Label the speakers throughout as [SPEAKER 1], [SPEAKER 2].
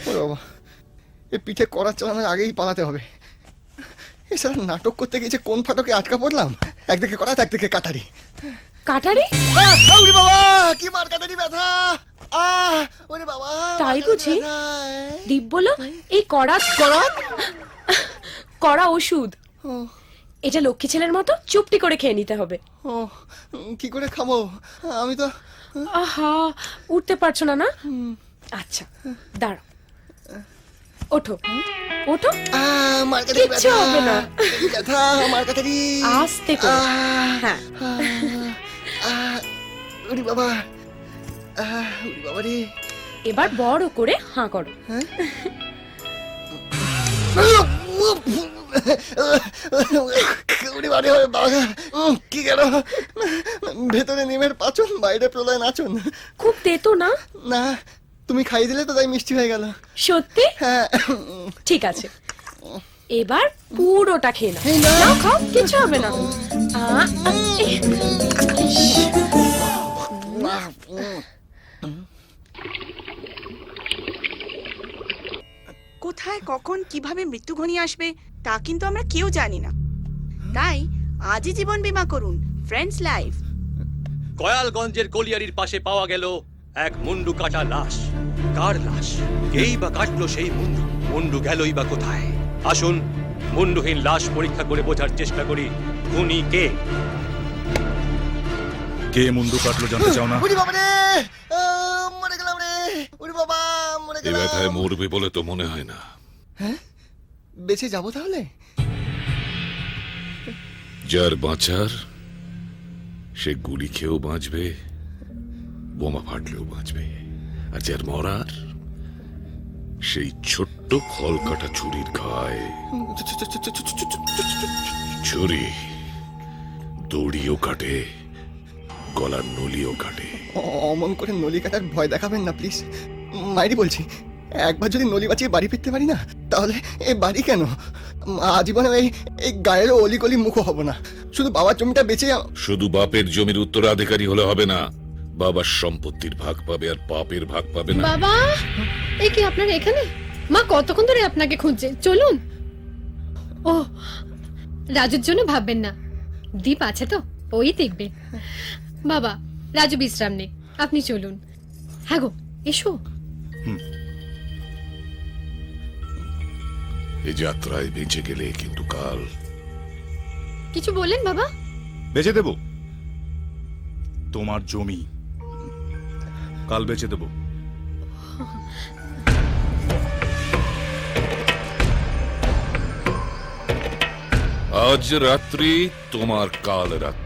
[SPEAKER 1] ওরে বাবা, এ পিঠে কড়া চালানোর আগেই পালাতে হবে। এছাড়া নাটক করতে গিয়ে যে কোন ফাটকে আটকা পড়লাম, একদিকে কড়া একদিকে কাটারি।
[SPEAKER 2] কাটারি?
[SPEAKER 1] ওরে বাবা, কি মার কাটারি ব্যথা! ওরে বাবা,
[SPEAKER 2] তাই বুঝি? দীপ বলো, এই কড়া কড়া ওষুধ। এটা লক্ষ্মী ছেলের মতো চুপটি করে খেয়ে নিতে হবে।
[SPEAKER 1] ও, কি করে খাবো? আমি তো
[SPEAKER 2] আহা, উঠতে পারছো না না? আচ্ছা দাঁড়াও, ওঠো ওঠো। কিচ্ছু হবে না।
[SPEAKER 1] ব্যথা, মার কাটারি।
[SPEAKER 2] আস্তে করে। হ্যাঁ।
[SPEAKER 1] ওরে বাবা, ওরে বাবা রে।
[SPEAKER 2] এবার বড় করে হাঁ করো।
[SPEAKER 1] কি গেল? ভেতরে নিমের পাচন, বাইরে প্রলয় নাচন।
[SPEAKER 2] খুব তেতো না?
[SPEAKER 1] না, তুমি খাইয়ে দিলে তো তাই মিষ্টি হয়ে গেল।
[SPEAKER 2] সত্যি?
[SPEAKER 1] হ্যাঁ।
[SPEAKER 2] ঠিক আছে, এবার পুরোটা খেয়ে নাও।
[SPEAKER 1] এই নাও।
[SPEAKER 2] নাও, খাও, কিছু হবে না।
[SPEAKER 3] কোথায় কখন কিভাবে মৃত্যু ঘনিয়ে আসবে তা কিন্তু আমরা কেউ জানি না। তাই আজই জীবন বীমা করুন ফ্রেন্ডস লাইফ।
[SPEAKER 4] কয়ালগঞ্জের কলিয়ারির পাশে পাওয়া গেল এক মুন্ডু কাটা লাশ। কার লাশ? কেই বা কাটলো সেই মুন্ডু? মুন্ডু গেলই বা কোথায়? আসুন মুন্ডুহীন লাশ পরীক্ষা করে বোঝার চেষ্টা করি খুনি কে।
[SPEAKER 5] কে মুন্ডু কাটলো জানতে চাও না?
[SPEAKER 1] ওরে বাবা রে, মরে গেলাম রে। ওরে বাবা, মরে
[SPEAKER 6] এ
[SPEAKER 1] গেলাম।
[SPEAKER 6] ব্যথায় মরবে বলে তো মনে হয় না।
[SPEAKER 1] হ্যাঁ, বেঁচে যাবো তাহলে?
[SPEAKER 6] যার বাঁচার সে গুলি খেয়েও বাঁচবে, বোমা ফাটলেও বাঁচবে। আর যার মরার সেই ছোট্ট ফল কাটা ছুরির ঘায়ে ছুরি দড়িও কাটে, গলার নলিও কাটে।
[SPEAKER 1] অমন করে নলি কাটার ভয় দেখাবেন না প্লিজ। মাইরি বলছি, একবার যদি নলি বাঁচিয়ে বাড়ি ফিরতে পারি না, তাহলে এ বাড়ি কেন, আজীবনে এই গায়ের অলিগলি মুখও হব না। শুধু বাবার জমিটা বেঁচে
[SPEAKER 6] শুধু বাপের জমির উত্তরাধিকারী হলে হবে না, বাবার সম্পত্তির ভাগ পাবে আর পাপের ভাগ পাবে না।
[SPEAKER 7] বাবা, এই কি আপনারা এখানে? মা কতক্ষণ ধরে আপনাকে খুঁজছে, চলুন। ও, রাজুর জন্য ভাববেন না, দীপ আছে তো, ওই দেখবে। বাবা, রাজু বিশ্রাম নে, আপনি চলুন। হ্যাঁ গো, এসো।
[SPEAKER 6] এই যাত্রায় বেঁচে গেলে কিন্তু কাল
[SPEAKER 7] কিছু বললেন বাবা?
[SPEAKER 5] বেচে দেব তোমার জমি, কাল বেচে দেব।
[SPEAKER 6] আজ রাত্রি তোমার কাল রাত্রি।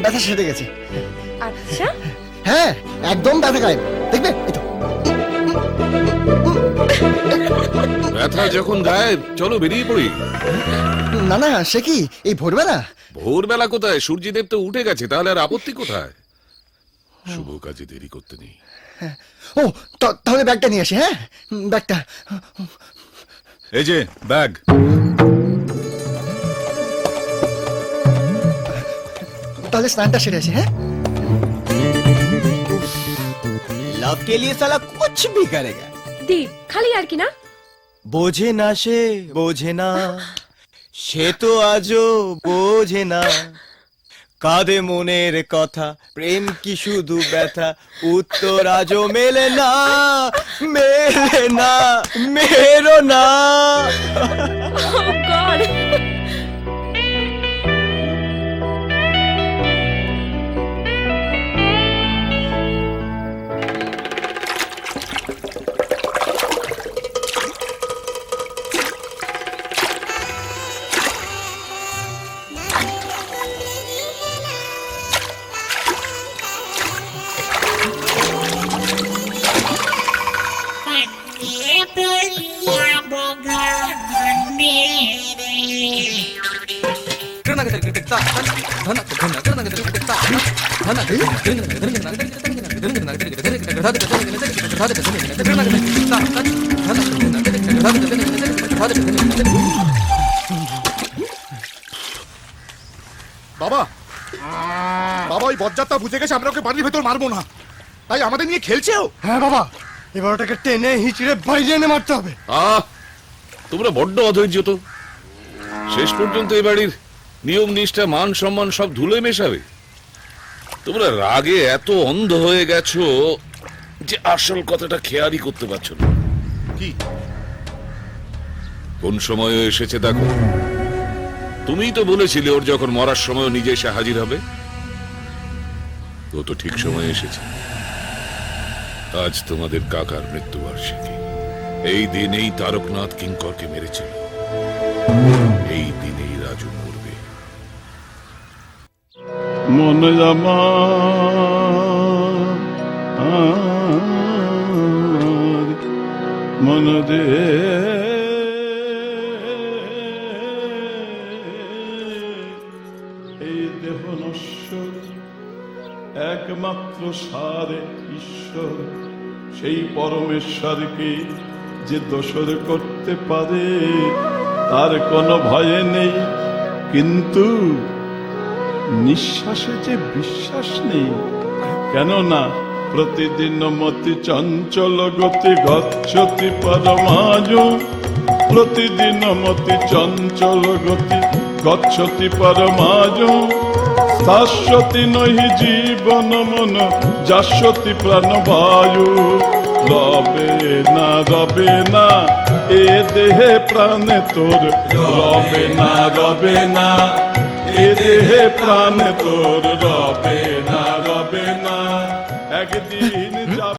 [SPEAKER 1] ব্যথা সেরে গেছে।
[SPEAKER 2] আচ্ছা,
[SPEAKER 1] হ্যাঁ, একদম ব্যথা গায়েব, দেখবে এই তো।
[SPEAKER 6] ব্যথা যখন গায়েব, চলো বেরিয়ে পড়ি।
[SPEAKER 1] না না, সে কি এই ভোরবেলা?
[SPEAKER 6] ভোরবেলা কোথায়, সূর্যদেব তো উঠে গেছে, তাহলে আর আপত্তি কোথায়? শুভ কাজে দেরি করতে নেই।
[SPEAKER 1] ও, তাহলে ব্যাগটা নিয়ে আসি। হ্যাঁ, ব্যাগটা।
[SPEAKER 5] এই যে ব্যাগ।
[SPEAKER 1] তাহলে স্নানটা সেরে আসি। হ্যাঁ,
[SPEAKER 8] लव के लिए साला कुछ भी करेगा।
[SPEAKER 2] দি খালি আর কি না?
[SPEAKER 8] বোঝে না সে, বোঝে না, সে তো আজও বোঝে না, কাঁদে মনের কথা, প্রেম কি শুধু ব্যথা, উত্তর আজও মেলে না, মেলে না, মেরো না।
[SPEAKER 2] Oh God!
[SPEAKER 5] বাবা, বাবা ওই বজ্জাতটা বুঝে গেছে আমরা ওকে বাড়ির ভেতর মারবো না, তাই আমাদের নিয়ে খেলছেও।
[SPEAKER 1] হ্যাঁ বাবা, এবার ওটাকে টেনে হিচড়ে বাইরে এনে মারতে হবে।
[SPEAKER 6] তোমরা বড্ড অধৈর্য তো। শেষ পর্যন্ত এ বাড়ির নিয়ম নিষ্ঠা মান সম্মান সব ধুলে মেশাবে। তোমরা রাগে এত অন্ধ হয়ে গেছো যে আসল কথাটা খেয়ালই করতে পারছো না।
[SPEAKER 5] কি?
[SPEAKER 6] কোন সময় ও এসেছে দেখো। তুমিই তো বলেছিলে ওর যখন মরার সময় নিজে এসে হাজির হবে। ও তো ঠিক সময় এসেছে। আজ তোমাদের কাকার মৃত্যুবার্ষিকী। এই দিনেই তারকনাথ কিঙ্করকে মেরেছিল। এই দিনেই রাজু মরবে।
[SPEAKER 9] মন জামা মন দে এই দেহ নশ্বর, একমাত্র সারে ঈশ্বর, সেই পরমেশ্বরকে যে দোসর করতে পারে তার কোনো ভয়ে নেই, কিন্তু নিঃশ্বাসে যে বিশ্বাস নেই। কেননা প্রতিদিন মতি চঞ্চল গতি গচ্ছতি পরমাজ, প্রতিদিন মতি চঞ্চল গতি গচ্ছতি পরমাজ, শাশ্বতী নহি জীবন মন যাশ্বতী প্রাণবায়ু। রবে না এ দেহে প্রাণে তোর, রবে না এ দেহে প্রাণে তোর, রবে না একদিন